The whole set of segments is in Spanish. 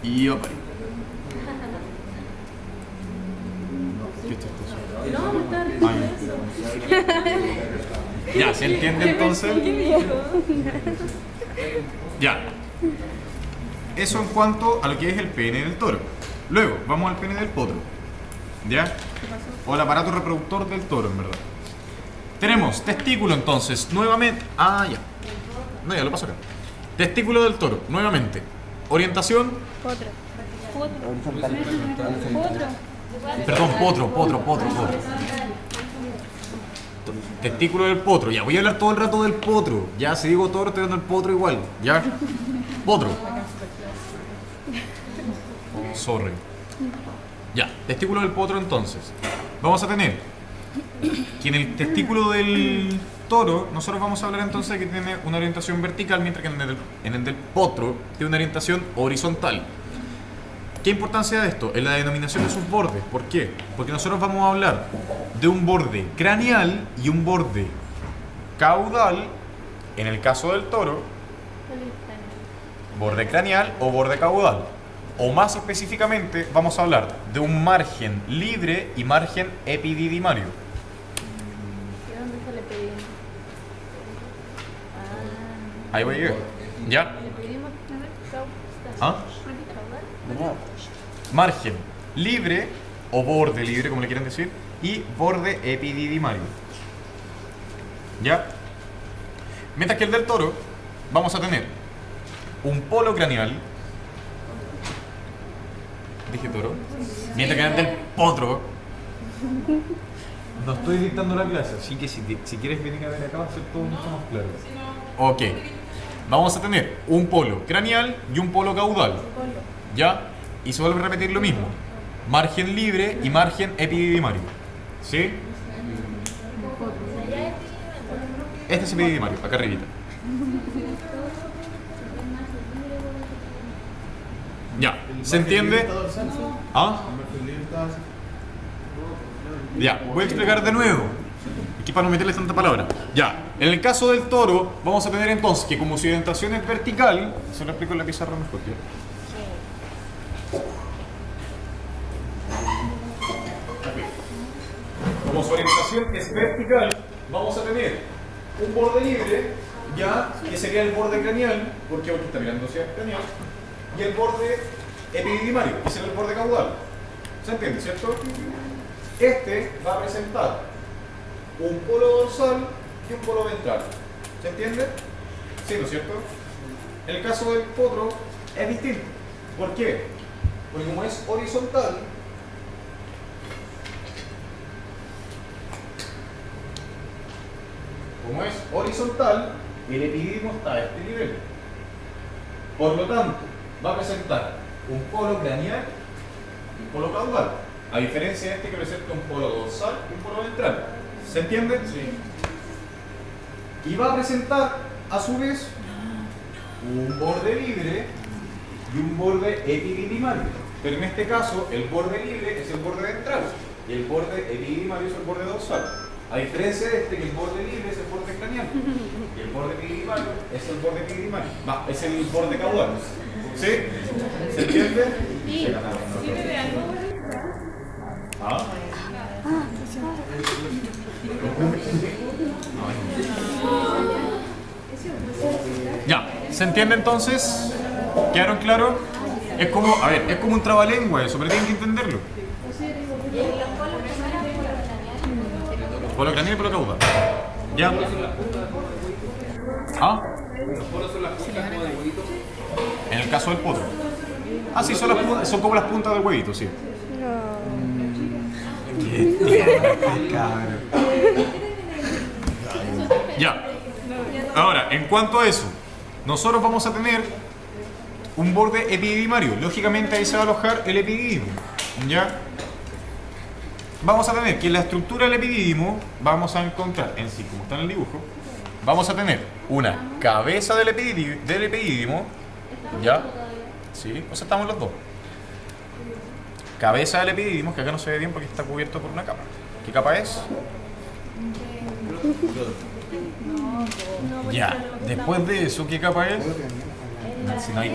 Y opa. Qué chistoso. No, me está riendo eso. Ya, ¿se entiende entonces? Ya. Eso en cuanto a lo que es el pene del toro. Luego, vamos al pene del potro. ¿Ya? O el aparato reproductor del toro, en verdad. Tenemos testículo entonces, nuevamente. Ah, ya. No, ya lo paso acá. Testículo del toro, nuevamente. Orientación. Potro. Perdón, potro. Testículo del potro. Ya, voy a hablar todo el rato del potro. Ya, si digo toro, estoy dando el potro igual. Ya. Potro. Oh, sorry. Ya, testículo del potro entonces. Vamos a tener que en el testículo del toro, nosotros vamos a hablar entonces de que tiene una orientación vertical, mientras que en el del potro tiene una orientación horizontal. ¿Qué importancia de esto? En la denominación de sus bordes. ¿Por qué? Porque nosotros vamos a hablar de un borde craneal y un borde caudal, en el caso del toro, borde craneal o borde caudal. O más específicamente, vamos a hablar de un margen libre y margen epididymario. ¿De dónde se le pedimos? Ahí voy a llegar. ¿Ya? Le pedimos ¿Ah? Margen libre o borde libre, como le quieran decir, y borde epididymario. ¿Ya? Mientras que el del toro, vamos a tener un polo craneal. Dije toro. Mientras que el del potro. No estoy dictando la clase, así que si quieres venir a ver acá va a ser todo mucho más claro. Ok. Vamos a tener un polo craneal y un polo caudal. ¿Ya? Y se vuelve a repetir lo mismo. Margen libre y margen epididymario. ¿Sí? Este es epididymario, acá arribita. Ya, ¿se entiende? ¿Ah? Ya, voy a explicar de nuevo. Aquí para no meterles tanta palabra. Ya, en el caso del toro, vamos a tener entonces que como su orientación es vertical, se lo explico en la pizarra mejor, ¿ya? Como su orientación es vertical, vamos a tener un borde libre, ya, que sería el borde craneal, porque está mirando hacia el craneal, y el borde epididymario, que sería el borde caudal. ¿Se entiende, cierto? Este va a presentar un polo dorsal y un polo ventral. ¿Se entiende? Sí, ¿no es cierto? En el caso del potro es distinto. ¿Por qué? Porque como es horizontal, el epididimo está a este nivel. Por lo tanto, va a presentar un polo craneal y un polo caudal. A diferencia de este que presenta un polo dorsal y un polo ventral. ¿Se entiende? Sí. Y va a presentar, a su vez, un borde libre y un borde epididymario. Pero en este caso, el borde libre es el borde ventral y el borde epididymario es el borde dorsal. A diferencia de este, que el borde libre es el borde craneal y el borde epididymario es el borde epididymario. Es el borde caudal. ¿Sí? ¿Se entiende? Sí. ¿Sirve de algo? ¿Ah? Ya, ¿se entiende entonces? ¿Quedaron claros? Es como, a ver, es como un trabalengua eso, pero tienen que entenderlo. Polo craneal y polo caudal. ¿Ya? ¿Ah? Los polos son las puntas como de huevito. En el caso del potro. Ah, sí, son como las puntas del huevito, sí. Ya. Ahora, en cuanto a eso, nosotros vamos a tener un borde epididymario. Lógicamente ahí se va a alojar el epidídimo. ¿Ya? Vamos a tener que en la estructura del epidídimo vamos a encontrar, en sí, como está en el dibujo, vamos a tener una cabeza del epidídimo. ¿Ya? Sí, o sea, estamos los dos. Cabeza del epidídimo, que acá no se ve bien porque está cubierto por una capa. ¿Qué capa es? Ya, después de eso, ¿qué capa es? si no hay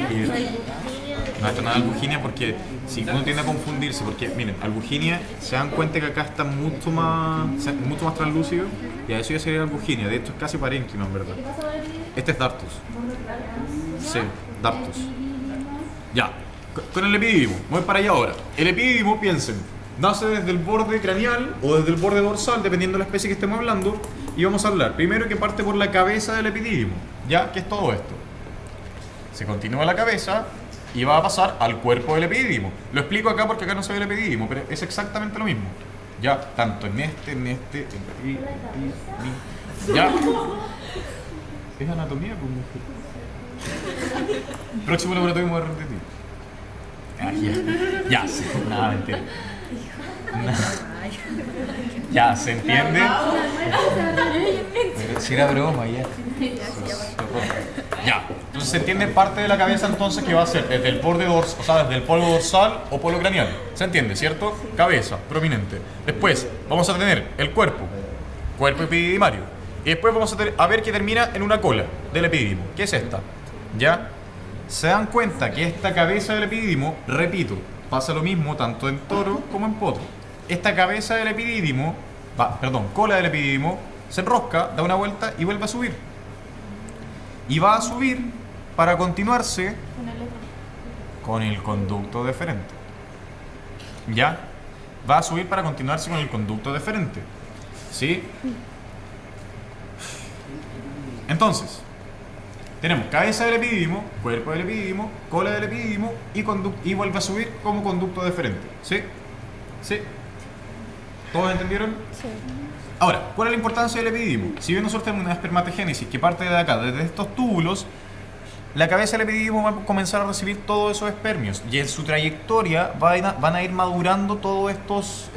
no está nada albuginia porque si uno tiende a confundirse, porque miren, albuginia se dan cuenta que acá está mucho más translúcido y a eso ya sería albuginia, de hecho es casi parénquima en verdad. Este es Dartus. Sí, Dartus. Ya, con el epidídimo, voy para allá ahora. El epidídimo, piensen, nace desde el borde craneal o desde el borde dorsal, dependiendo de la especie que estemos hablando, y vamos a hablar primero que parte por la cabeza del epidídimo, ya que es todo esto. Se continúa la cabeza y va a pasar al cuerpo del epidídimo. Lo explico acá porque acá no se ve el epidídimo, pero es exactamente lo mismo. Ya, tanto en este, ya. Es anatomía, pues. Próximo laboratorio me voy a repetir. Ya, sí, nada, mentira. Ya, ¿se entiende? Pero si era broma, ya. Ya, entonces se entiende parte de la cabeza entonces que va a ser desde el borde dorsal, o sea, desde el polo dorsal o polo craneal. ¿Se entiende, cierto? Cabeza, prominente. Después vamos a tener el cuerpo epididimario. Y después vamos a ver que termina en una cola del epidídimo, que es esta. ¿Ya? Se dan cuenta que esta cabeza del epidídimo, repito, pasa lo mismo tanto en toro como en potro. Esta cabeza del epidídimo, cola del epidídimo, se enrosca, da una vuelta y vuelve a subir. Y va a subir para continuarse con el conducto deferente. ¿Ya? Va a subir para continuarse con el conducto deferente. ¿Sí? Entonces, tenemos cabeza del epidídimo, cuerpo del epidídimo, cola del epidídimo y vuelve a subir como conducto deferente. ¿Sí? ¿Sí? ¿Todos entendieron? Sí. Ahora, ¿cuál es la importancia del epidídimo? Si bien nosotros tenemos una espermatogénesis que parte de acá, desde estos túbulos, la cabeza del epidídimo va a comenzar a recibir todos esos espermios y en su trayectoria van a ir madurando todos estos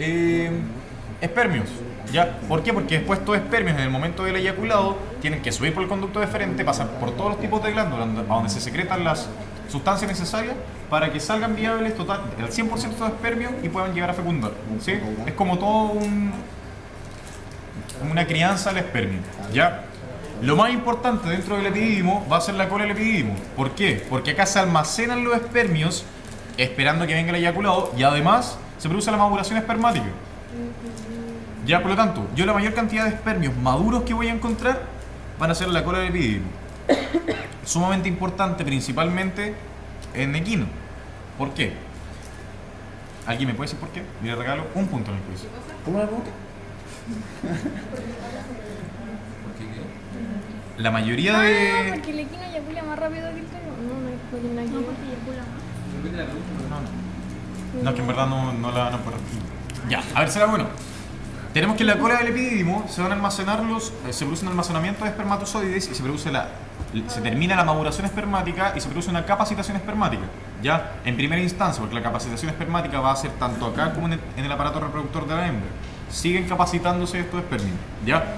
espermios. ¿Ya? ¿Por qué? Porque después estos espermios en el momento del eyaculado tienen que subir por el conducto deferente, pasar por todos los tipos de glándulas a donde se secretan las sustancias necesarias para que salgan viables total, el 100% de estos espermios y puedan llegar a fecundar. ¿Sí? Es como todo una crianza del espermio. ¿Ya? Lo más importante dentro del epidídimo va a ser la cola del epidídimo. ¿Por qué? Porque acá se almacenan los espermios esperando que venga el eyaculado y además se produce la maduración espermática. Ya, por lo tanto, yo la mayor cantidad de espermios maduros que voy a encontrar van a ser la cola del epidídimo. Sumamente importante, principalmente en equino. ¿Por qué? ¿Alguien me puede decir por qué? Y le regalo un punto en el quiz. ¿Cómo la pregunta? La mayoría de... porque el equino eyacula más rápido que el toro. No tiene nada que ver. Porque eyacula más. Repite la pregunta. No, es que en verdad no la puedo. Ya, a ver, será bueno. Tenemos que en la cola del epidídimo se van a almacenar se produce un almacenamiento de espermatozoides y se termina la maduración espermática y se produce una capacitación espermática. Ya, en primera instancia, porque la capacitación espermática va a ser tanto acá como en el aparato reproductor de la hembra. Siguen capacitándose estos espermios. Ya,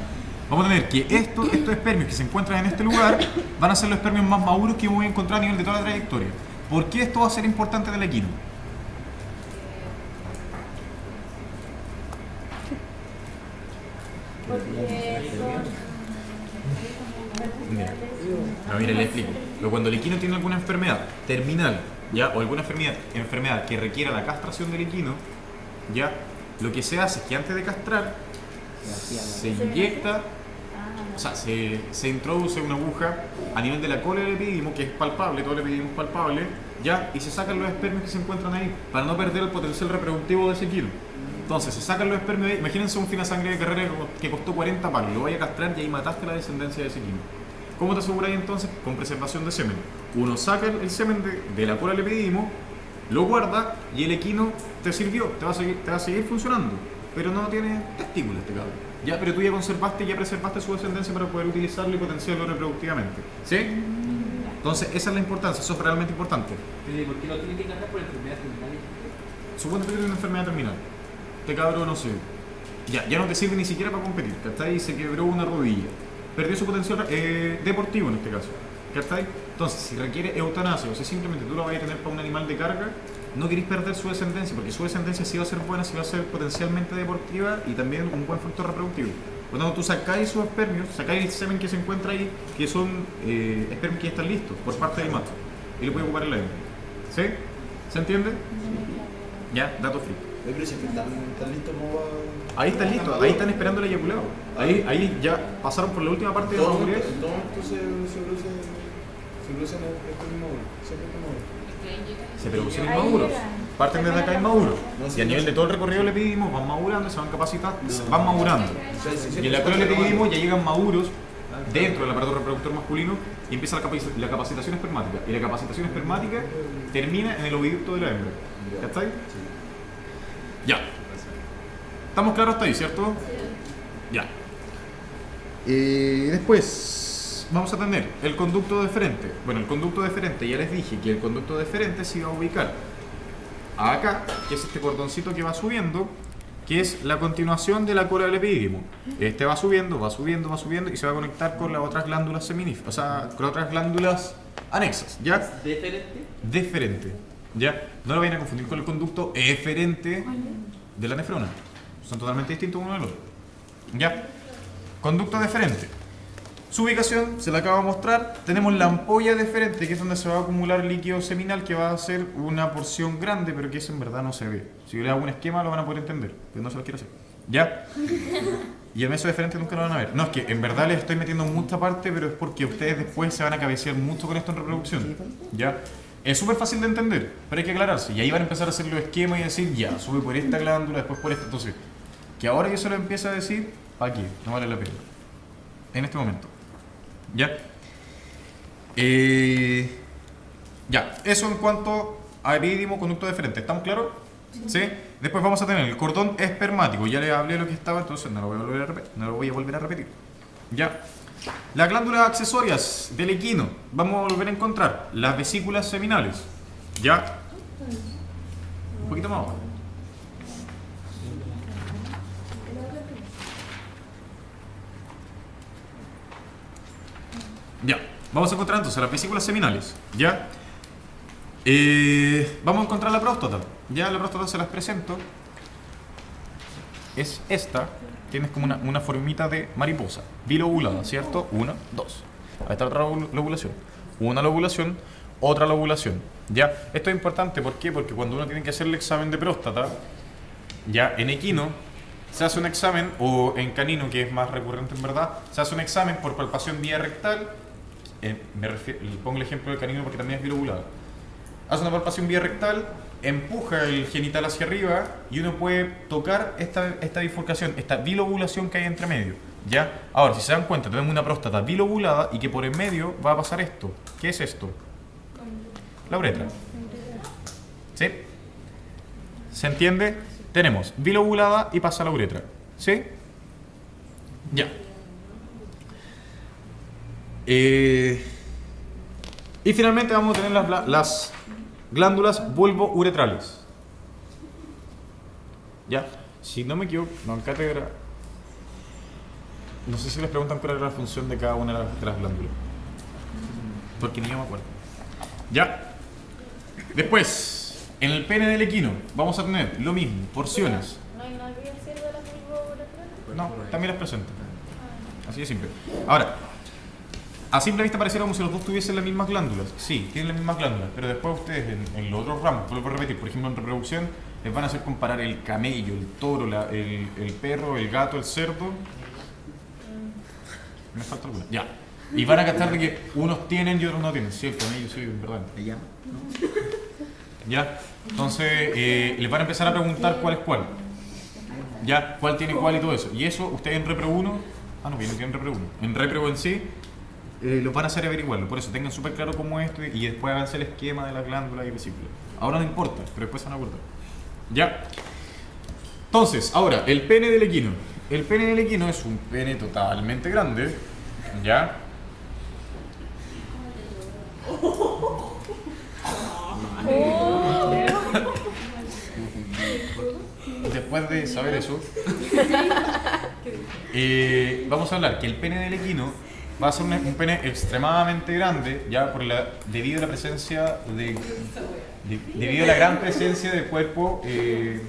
vamos a tener que estos espermios que se encuentran en este lugar van a ser los espermios más maduros que yo voy a encontrar a nivel de toda la trayectoria. ¿Por qué esto va a ser importante en el equino? Mira, le explico. Pero cuando el equino tiene alguna enfermedad terminal, ¿ya? O alguna enfermedad que requiera la castración del equino, ¿ya? Lo que se hace es que antes de castrar se inyecta, o sea, se introduce una aguja a nivel de la cola del epidídimo, que es palpable, todo el epidídimo es palpable, ¿ya? Y se sacan los espermios que se encuentran ahí, para no perder el potencial reproductivo de ese equino. Entonces, se sacan los espermios ahí. Imagínense un fina sangre de carrera que costó 40 palos, lo vaya a castrar y ahí mataste la descendencia de ese equino. ¿Cómo te aseguráis entonces? Con preservación de semen. Uno saca el semen de la cola del epidídimo, lo guarda y el equino te sirvió, te va a seguir funcionando, pero no tiene testículos este cabrón. Ya, pero tú ya preservaste su descendencia para poder utilizarlo y potenciarlo reproductivamente. ¿Sí? Entonces, esa es la importancia, eso es realmente importante. ¿Por qué no tiene que casar por enfermedad terminal? Suponte que tienes una enfermedad terminal. Este cabrón, no sé, ya no te sirve ni siquiera para competir, ¿cachai? Se quebró una rodilla, perdió su potencial deportivo en este caso, ¿cachai? Entonces, si requiere eutanasia o si simplemente tú lo vas a tener para un animal de carga, no queréis perder su descendencia, porque su descendencia sí va a ser buena, sí va a ser potencialmente deportiva y también un buen factor reproductivo. Por lo tanto, tú sacáis sus espermios, sacáis el semen que se encuentra ahí, que son espermios que ya están listos por parte del macho. y lo puede ocupar en la hembra. ¿Sí? ¿Se entiende? Ya, dato free. Pero si es que están listos como Ahí están listos, ahí están esperando el eyaculado. Ahí ya pasaron por la última parte de la madurez. En todo momento se produce en el inmaduro. Siempre es inmaduro. Se producen inmaduros. Parten desde acá inmaduros. No, Y a nivel de todo el recorrido le pedimos, van madurando, se van capacitando, van madurando. Y en la cola le pedimos, ya llegan maduros dentro del aparato reproductor masculino y empieza la capacitación espermática. Y la capacitación espermática termina en el oviducto de la hembra. ¿Cachai? Ya. ¿Estamos claros hasta ahí, cierto? Ya. Después vamos a tener el conducto deferente. Bueno, el conducto deferente, ya les dije que el conducto deferente se iba a ubicar acá, que es este cordoncito que va subiendo, que es la continuación de la cola del epidídimo. Este va subiendo, va subiendo, va subiendo y se va a conectar con las otras glándulas seminíferas, o sea, con otras glándulas anexas, ¿ya? ¿Deferente? Deferente, ¿ya? No lo vayan a confundir con el conducto eferente de la nefrona. Son totalmente distintos uno del otro. ¿Ya? Conducto deferente. Su ubicación se la acabo de mostrar. Tenemos la ampolla deferente, que es donde se va a acumular líquido seminal, que va a ser una porción grande, pero que eso en verdad no se ve. Si yo le hago un esquema lo van a poder entender, pero no se lo quiero hacer. ¿Ya? Y el meso deferente nunca lo van a ver. No, es que en verdad les estoy metiendo mucha parte, pero es porque ustedes después se van a cabecear mucho con esto en reproducción. ¿Ya? Es súper fácil de entender, pero hay que aclararse. Y ahí van a empezar a hacer los esquemas y decir, ya, sube por esta glándula, después por esta. Entonces, que ahora yo se lo empiezo a decir, ¿para qué? No vale la pena. En este momento. ¿Ya? Ya, eso en cuanto a epidídimo, conducto deferente. ¿Estamos claros? ¿Sí? Después vamos a tener el cordón espermático. Ya les hablé de lo que estaba, entonces no lo voy a volver a repetir. ¿Ya? Las glándulas accesorias del equino. Vamos a volver a encontrar las vesículas seminales. ¿Ya? Un poquito más abajo. Ya, vamos a encontrar entonces las vesículas seminales. ¿Ya? Vamos a encontrar la próstata. Ya la próstata se las presento. Es esta. Tienes como una formita de mariposa. Bilobulada, ¿cierto? Una, dos. Ahí está otra lobulación. Una lobulación, otra lobulación. ¿Ya? Esto es importante, ¿por qué? Porque cuando uno tiene que hacer el examen de próstata, ya en equino se hace un examen, o en canino, que es más recurrente en verdad, se hace un examen por palpación vía rectal. Pongo el ejemplo del canino porque también es bilobulado. Hace una palpación vía rectal, empuja el genital hacia arriba y uno puede tocar esta bifurcación, esta bilobulación que hay entre medio. ¿Ya? Ahora, si se dan cuenta, tenemos una próstata bilobulada y que por en medio va a pasar esto. ¿Qué es esto? La uretra. ¿Sí? ¿Se entiende? Tenemos bilobulada y pasa la uretra. ¿Sí? Ya. Y finalmente vamos a tener las glándulas vulvouretrales. ¿Ya? Si no me equivoco, no, en cátedra, no sé si les preguntan cuál era la función de cada una de las glándulas. Porque ni yo me acuerdo. ¿Ya? Después, en el pene del equino, vamos a tener lo mismo, porciones. ¿No hay nada que decir de las vulvouretrales? No, también las presento. Así de simple. Ahora, a simple vista pareciera como si los dos tuviesen las mismas glándulas. Sí, tienen las mismas glándulas, pero después ustedes en los otros ramos, vuelvo a repetir, por ejemplo en reproducción, les van a hacer comparar el camello, el toro, el perro, el gato, el cerdo. Me falta alguna. Ya. Y van a captar de que unos tienen y otros no tienen. Sí, el camello, sí, en verdad. ¿Me llama? ¿Ya? Entonces, les van a empezar a preguntar cuál es cuál. ¿Ya? ¿Cuál tiene cuál y todo eso? Y eso, ustedes en Repro 1, no tienen Repro 1. En Repro en sí, lo van a hacer averiguarlo. Por eso, tengan súper claro cómo es esto y después háganse el esquema de la glándula y vesícula. Ahora no importa, pero después se van a acordar. ¿Ya? Entonces, ahora, el pene del equino. El pene del equino es un pene totalmente grande. ¿Ya? Después de saber eso, vamos a hablar que el pene del equino va a ser un pene extremadamente grande, ya debido a la presencia debido a la gran presencia de cuerpo de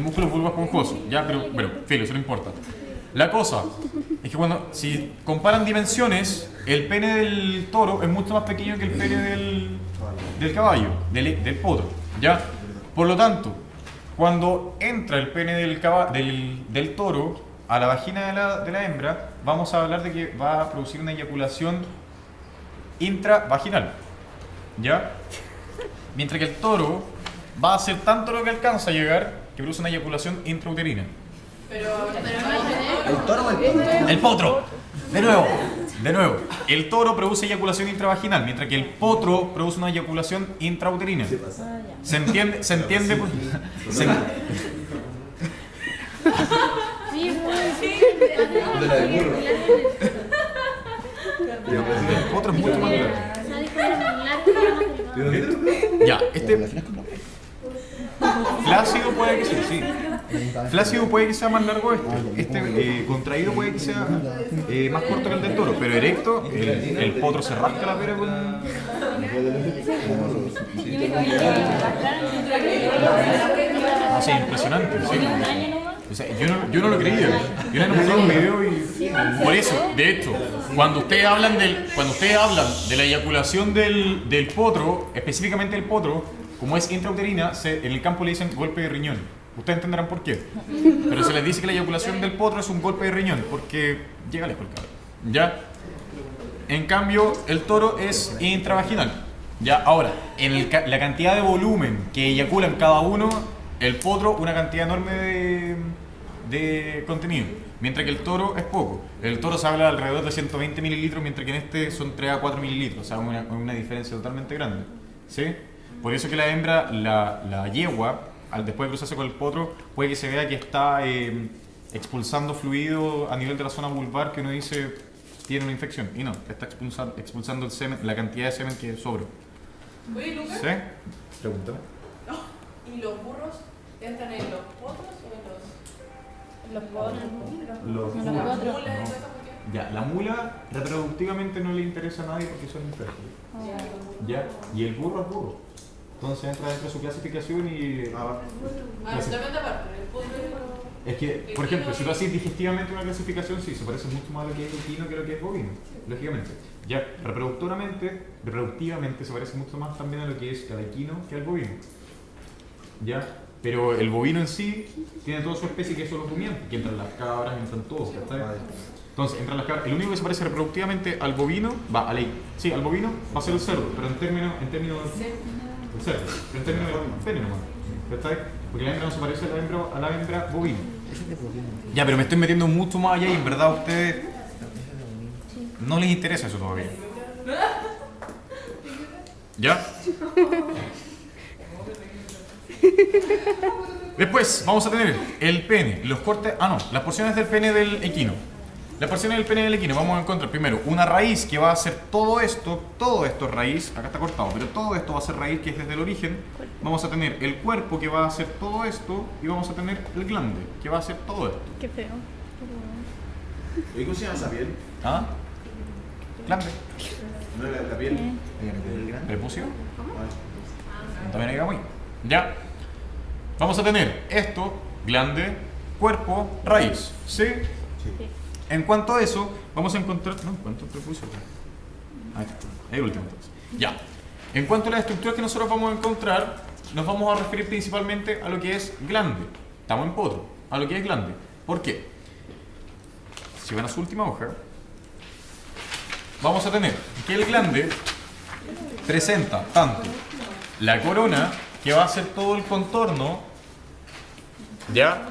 músculos vulvo esponjosos, ya, pero bueno, filo, eso no importa. La cosa es que si comparan dimensiones, el pene del toro es mucho más pequeño que el pene del caballo, del potro, ¿ya? Por lo tanto, cuando entra el pene del toro a la vagina de la hembra, vamos a hablar de que va a producir una eyaculación intravaginal, ¿ya? Mientras que el toro va a hacer tanto lo que alcanza a llegar que produce una eyaculación intrauterina. Pero no ¿El toro o el potro? El potro. De nuevo. El toro produce eyaculación intravaginal, mientras que el potro produce una eyaculación intrauterina. ¿Se entiende? ¿Se entiende? De la del burro. El potro es mucho más grande. Ya, flácido puede que sea, sí. Flácido puede que sea más largo contraído puede que sea más corto que el del toro, pero erecto, el potro se rasca la pera con... Sí, impresionante, sí. O sea, yo no lo creía. Yo le mostré un video y... Por eso, de hecho, cuando ustedes hablan de la eyaculación del potro, específicamente el potro, como es intrauterina, en el campo le dicen golpe de riñón. Ustedes entenderán por qué. Pero se les dice que la eyaculación del potro es un golpe de riñón, porque llega lejos el cabrón. ¿Ya? En cambio, el toro es intravaginal. ¿Ya? Ahora, la cantidad de volumen que eyaculan cada uno, el potro una cantidad enorme de contenido, mientras que el toro es poco. El toro se habla de alrededor de 120 mililitros, mientras que en este son 3 a 4 mililitros, o sea, una diferencia totalmente grande. ¿Sí? Por eso que la hembra, la yegua, después de cruzarse con el potro, puede que se vea que está expulsando fluido a nivel de la zona vulvar, que uno dice tiene una infección, y no, está expulsando el semen, la cantidad de semen que sobra. Oye, Lucas. ¿Sí? Pregúntame. ¿Y los burros entran en los potros o en Los potros. Los las Los potros. mulas y toda esa cuestión? Ya, la mula reproductivamente no le interesa a nadie porque son infértiles. Ya, y el burro es burro. Entonces entra dentro de su clasificación y... Absolutamente aparte. El potro Es que, por ejemplo, si tú haces digestivamente una clasificación, sí, se parece mucho más a lo que es equino que a lo que es bovino, lógicamente. Ya, reproductivamente se parece mucho más también a lo que es al equino que al bovino. Ya, pero el bovino en sí tiene toda su especie que es solo rumiante, que entran las cabras, entran todos, ¿está? Entonces, entran las cabras. El único que se parece reproductivamente al bovino, al bovino va a ser el cerdo, pero en términos el cerdo, pero en términos de pene nomás, ¿está? Porque la hembra no se parece a la hembra bovina. Ya, pero me estoy metiendo mucho más allá y en verdad a ustedes no les interesa eso todavía. ¿Ya? Después vamos a tener el pene, los cortes, las porciones del pene del equino. Las porciones del pene del equino vamos a encontrar primero una raíz que va a ser todo esto es raíz, acá está cortado, pero todo esto va a ser raíz que es desde el origen. Vamos a tener el cuerpo que va a ser todo esto y vamos a tener el glande que va a ser todo esto. Qué feo. ¿Y cómo se llama esa piel? ¿Ah? Glande. No, la piel. Prepucio. También llegamos ahí. Ya. Vamos a tener esto, glande, cuerpo, raíz. ¿Sí? En cuanto a eso, vamos a encontrar... ¿cuántos prepucios? Ahí está. El último entonces. Ya. En cuanto a las estructuras que nosotros vamos a encontrar, nos vamos a referir principalmente a lo que es glande. Estamos en potro. A lo que es glande. ¿Por qué? Si van a su última hoja, vamos a tener que el glande presenta tanto la corona, que va a ser todo el contorno, ¿ya?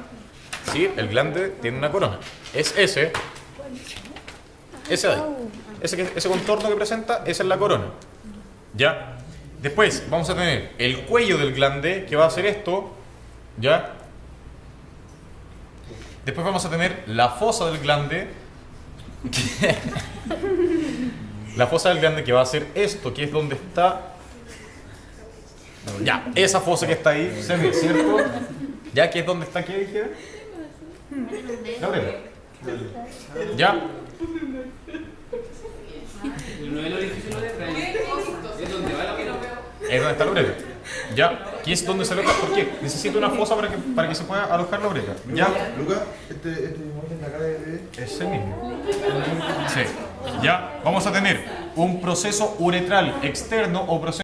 Sí, el glande tiene una corona. Es ese de ahí. Ese contorno que presenta, esa es la corona. ¿Ya? Después vamos a tener el cuello del glande, que va a ser esto, ¿ya? Después vamos a tener la fosa del glande. La fosa del glande, que va a ser esto, que es donde está... Ya, esa fosa que está ahí, ¿cierto? Ya, que es donde está, ¿qué dije? La uretra. ¿Ya? No es el orificio de la uretra, es donde va la uretra. Es donde está la uretra. ¿Ya? aquí es donde se aloja. ¿Por qué? Necesito una fosa para que se pueda alojar la uretra. ¿Ya? Lucas, este inmóvil en la cara de... Ese mismo. Sí. Ya, vamos a tener un proceso uretral externo o proceso